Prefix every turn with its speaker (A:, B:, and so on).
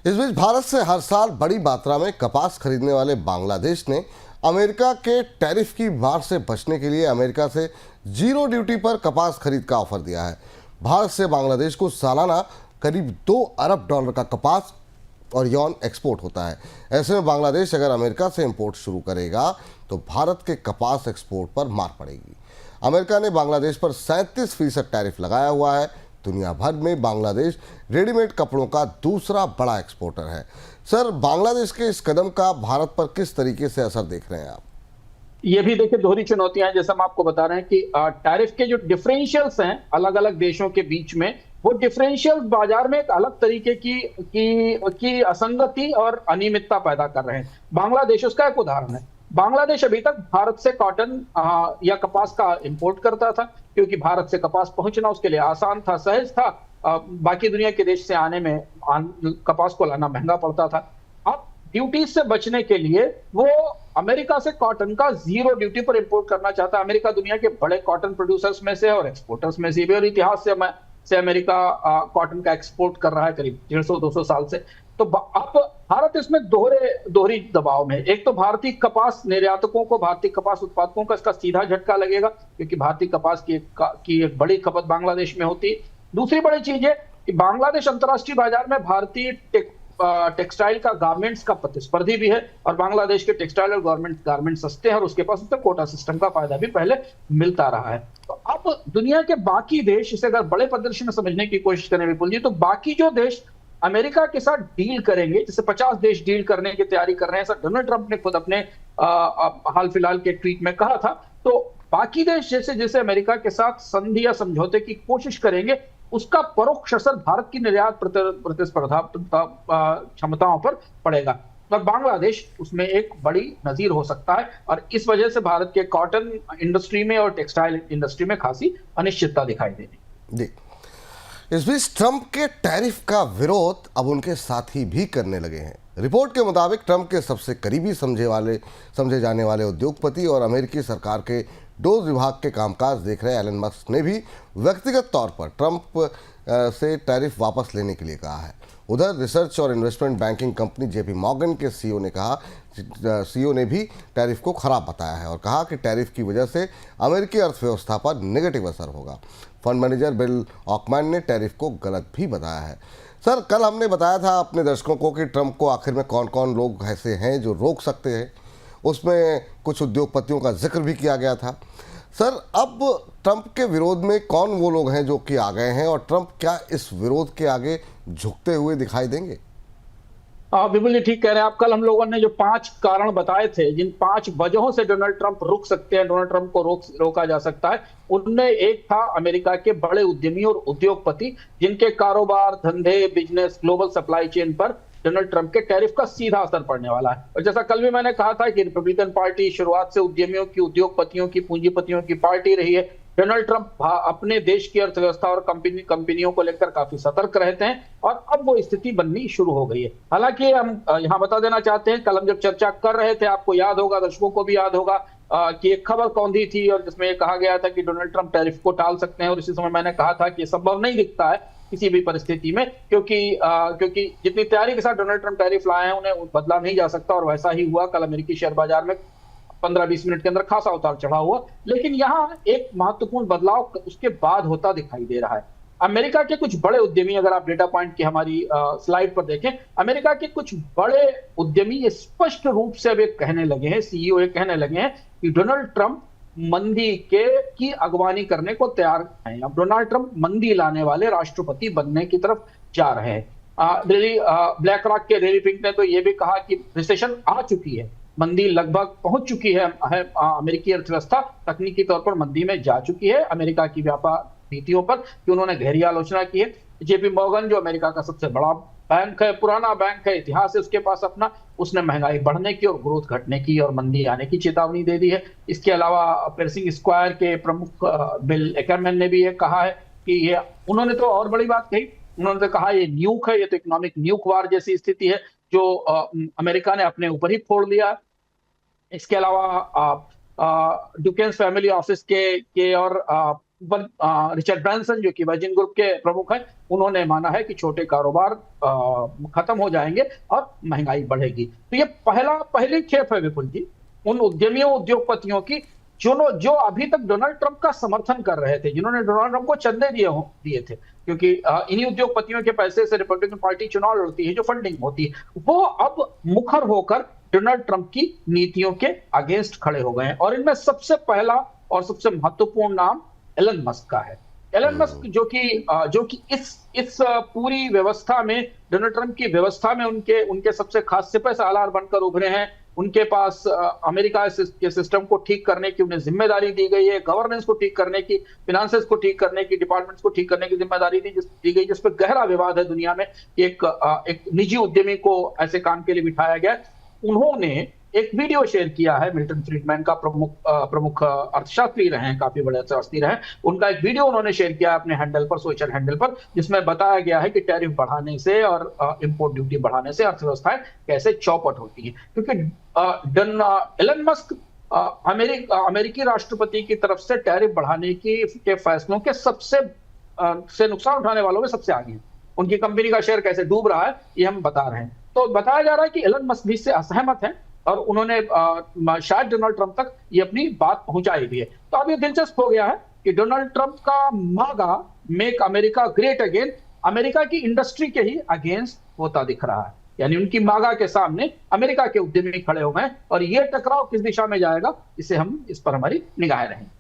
A: इस बीच भारत से हर साल बड़ी मात्रा में कपास खरीदने वाले बांग्लादेश ने अमेरिका के टैरिफ की मार से बचने के लिए अमेरिका से जीरो ड्यूटी पर कपास खरीद का ऑफर दिया है। भारत से बांग्लादेश को सालाना करीब 2 अरब डॉलर का कपास और यौन एक्सपोर्ट होता है। ऐसे में बांग्लादेश अगर अमेरिका से इंपोर्ट शुरू करेगा तो भारत के कपास एक्सपोर्ट पर मार पड़ेगी। अमेरिका ने बांग्लादेश पर 37% टैरिफ लगाया हुआ है। दुनिया भर में बांग्लादेश रेडीमेड कपड़ों का दूसरा बड़ा एक्सपोर्टर है। सर, बांग्लादेश के इस कदम का भारत पर किस तरीके से असर देख रहे हैं आप?
B: ये भी देखिए दोहरी चुनौतियां हैं। जैसे हम आपको बता रहे हैं कि टैरिफ के जो डिफरेंशियल्स हैं अलग अलग देशों के बीच में, वो डिफरेंशियल बाजार में एक अलग तरीके की असंगति और अनियमितता पैदा कर रहे हैं। बांग्लादेश उसका एक उदाहरण है। बांग्लादेश अभी तक भारत से कॉटन या कपास का इंपोर्ट करता था, क्योंकि भारत से कपास पहुंचना उसके लिए आसान था, सहज था। बाकी दुनिया के देश से आने में कपास को लाना महंगा पड़ता था। अब ड्यूटी से बचने के लिए वो अमेरिका से कॉटन का जीरो ड्यूटी पर इंपोर्ट करना चाहता है। अमेरिका दुनिया के बड़े कॉटन प्रोड्यूसर्स में से और एक्सपोर्टर्स में से भी, और इतिहास से अमेरिका कॉटन का एक्सपोर्ट कर रहा है करीब 150-200 साल से। तो अब भारत इसमें दोहरी दबाव में है। एक तो भारतीय कपास निर्यातकों को, भारतीय कपास उत्पादकों का इसका सीधा झटका लगेगा, क्योंकि भारतीय कपास की एक बड़ी खपत बांग्लादेश में होती है। दूसरी बड़ी चीज है कि बांग्लादेश अंतर्राष्ट्रीय बाजार में भारतीय टेक्सटाइल का, गारमेंट्स का प्रतिस्पर्धी भी है, और बांग्लादेश के टेक्सटाइल और गारमेंट सस्ते हैं, और उसके पास उससे कोटा सिस्टम का फायदा भी पहले मिलता रहा है। तो अब दुनिया के बाकी देश इसे अगर बड़े परिदृश्य में समझने की कोशिश करें विपुल जी, तो बाकी जो देश अमेरिका के साथ डील करेंगे, जैसे 50 देश डील करने की तैयारी कर रहे हैं, ऐसा डोनाल्ड ट्रंप ने खुद अपने हाल फिलहाल के ट्वीट में कहा था। तो बाकी देश जैसे जैसे अमेरिका के साथ संधि या समझौते की कोशिश करेंगे, उसका परोक्ष असर भारत की निर्यात प्रतिस्पर्धा क्षमताओं पर पड़ेगा, और बांग्लादेश उसमें एक बड़ी नजीर हो सकता है। और इस वजह से भारत के कॉटन इंडस्ट्री में और टेक्सटाइल इंडस्ट्री में खासी अनिश्चितता दिखाई देगी।
A: इस बीच ट्रंप के टैरिफ का विरोध अब उनके साथी भी करने लगे हैं। रिपोर्ट के मुताबिक ट्रंप के सबसे करीबी समझे जाने वाले उद्योगपति और अमेरिकी सरकार के डोज विभाग के कामकाज देख रहे एलन मस्क ने भी व्यक्तिगत तौर पर ट्रंप से टैरिफ वापस लेने के लिए कहा है। उधर रिसर्च और investment banking company JP Morgan के सीईओ ने भी टैरिफ को खराब बताया है और कहा कि टैरिफ की वजह से अमेरिकी अर्थव्यवस्था पर नेगेटिव असर होगा। फंड मैनेजर बिल ऑकमैन ने टैरिफ को गलत भी बताया है। सर, कल हमने बताया था अपने दर्शकों को कि ट्रंप को आखिर में कौन कौन लोग ऐसे हैं जो रोक सकते हैं। उसमें कुछ उद्योगपतियों का जिक्र भी किया गया था। सर, अब ट्रंप के विरोध में कौन वो लोग हैं जो कि आ गए हैं, और ट्रंप क्या इस विरोध के आगे झुकते हुए दिखाई देंगे?
B: बिल्कुल ये ठीक कह रहे हैं आप। कल हम लोगों ने जो 5 कारण बताए थे, जिन 5 वजहों से डोनाल्ड ट्रंप रुक सकते हैं, डोनाल्ड ट्रंप को रोका जा सकता है, उनमें एक था अमेरिका के बड़े उद्यमी और उद्योगपति, जिनके कारोबार, धंधे, बिजनेस, ग्लोबल सप्लाई चेन पर डोनाल्ड ट्रंप के टैरिफ का सीधा असर पड़ने वाला है। और जैसा कल भी मैंने कहा था कि रिपब्लिकन पार्टी शुरुआत से उद्यमियों की, उद्योगपतियों की, पूंजीपतियों की पार्टी रही है। डोनाल्ड ट्रंप अपने देश की अर्थव्यवस्था और कंपनियों को लेकर काफी सतर्क रहते हैं, और अब वो स्थिति बननी शुरू हो गई है। हालांकि हम यहाँ बता देना चाहते हैं, कल हम जब चर्चा कर रहे थे, आपको याद होगा, दर्शकों को भी याद होगा कि एक खबर कौंधी थी और जिसमें ये कहा गया था कि डोनाल्ड ट्रंप टैरिफ को टाल सकते हैं, और इसी समय मैंने कहा था कि संभव नहीं दिखता है किसी भी परिस्थिति में, क्योंकि जितनी तैयारी के साथ डोनाल्ड ट्रंप टैरिफ लाए हैं उन्हें बदला नहीं जा सकता, और वैसा ही हुआ। कल अमेरिकी शेयर बाजार में 15-20 मिनट के अंदर खासा उतार चढ़ाव हुआ। लेकिन यहाँ एक महत्वपूर्ण बदलाव उसके बाद होता दिखाई दे रहा है। अमेरिका के कुछ बड़े उद्यमी, अगर आप डेटा पॉइंट की हमारी स्लाइड पर देखें, अमेरिका के कुछ बड़े उद्यमी स्पष्ट रूप से अब कहने लगे हैं, सीईओ कहने लगे हैं कि डोनाल्ड ट्रंप मंदी की अगवानी करने को तैयार हैं। अब डोनाल्ड ट्रंप मंदी लाने वाले राष्ट्रपति बनने की तरफ जा रहे हैं। ब्लैक रॉक के रेली फिंक ने तो यह भी कहा कि रिसेशन आ चुकी है, मंदी लगभग पहुंच चुकी है। अमेरिकी अर्थव्यवस्था तकनीकी तौर पर मंदी में जा चुकी है अमेरिका की व्यापार नीतियों पर, कि उन्होंने गहरी आलोचना की है। जेपी मॉर्गन, जो अमेरिका का सबसे बड़ा बैंक है, पुराना बैंक है, इतिहास है उसके पास अपना, उसने महंगाई बढ़ने की और ग्रोथ घटने की और मंदी आने की चेतावनी दे दी है। इसके अलावा पेर्सिंग स्क्वायर के प्रमुख बिल एकरमैन ने भी ये कहा है कि ये, उन्होंने तो और बड़ी बात कही, उन्होंने तो कहा ये न्यूक है, ये तो इकोनॉमिक न्यूक वार जैसी स्थिति है जो अमेरिका ने अपने ऊपर ही फोड़ लिया। इसके अलावा डुकेन्स फैमिली ऑफिस के और रिचर्ड ब्रांसन जो कि वर्जिन ग्रुप के प्रमुख हैं, उन्होंने माना है कि छोटे कारोबार खत्म हो जाएंगे और महंगाई बढ़ेगी। तो ये पहली खेप है विपुल जी उन उद्यमियों उद्योगपतियों की जो अभी तक डोनाल्ड ट्रंप का समर्थन कर रहे थे, जिन्होंने डोनाल्ड ट्रंप को चंदे दिए थे, क्योंकि इन्हीं उद्योगपतियों के पैसे से रिपब्लिकन पार्टी चुनाव लड़ती है, जो फंडिंग होती है, वो अब मुखर होकर डोनाल्ड ट्रंप की नीतियों के अगेंस्ट खड़े हो गए हैं। और इनमें सबसे पहला और सबसे महत्वपूर्ण नाम एलन मस्क का है। एलन मस्क जो कि इस पूरी व्यवस्था में, डोनाल्ड ट्रंप की व्यवस्था में उनके सबसे खास सिपह सालार बनकर उभरे हैं। उनके पास अमेरिका के सिस्टम को ठीक करने की उन्हें जिम्मेदारी दी गई है, गवर्नेंस को ठीक करने की, फिनांसेस को ठीक करने की, डिपार्टमेंट्स को ठीक करने की जिम्मेदारी दी गई, जिस पर गहरा विवाद है दुनिया में कि एक निजी उद्यमी को ऐसे काम के लिए बिठाया गया। उन्होंने एक वीडियो शेयर किया है, मिल्टन फ्रीडमैन का प्रमुख अर्थशास्त्री रहे हैं, काफी बड़े अर्थशास्त्री रहे हैं, उनका एक वीडियो उन्होंने शेयर किया अपने हैंडल पर, सोशल हैंडल पर, जिसमें बताया गया है कि टैरिफ बढ़ाने से और इंपोर्ट ड्यूटी बढ़ाने से अर्थव्यवस्थाएं कैसे चौपट होती है। क्योंकि एलन मस्क अमेरिकी राष्ट्रपति की तरफ से टैरिफ बढ़ाने के फैसलों के से नुकसान उठाने वालों में सबसे आगे हैं। उनकी कंपनी का शेयर कैसे डूब रहा है ये हम बता रहे हैं। तो बताया जा रहा है कि एलन मस्क भी इससे असहमत है और उन्होंने शायद डोनाल्ड ट्रंप तक ये अपनी बात पहुंचाई भी है। तो अब ये दिलचस्प हो गया है कि डोनाल्ड ट्रंप का मागा make America great again America की इंडस्ट्री के ही अगेंस्ट होता दिख रहा है। यानी उनकी मागा के सामने अमेरिका के उद्यमी खड़े हो गए और ये टकराव किस दिशा में जाएगा, इस पर हमारी निगाहें रहेंगी।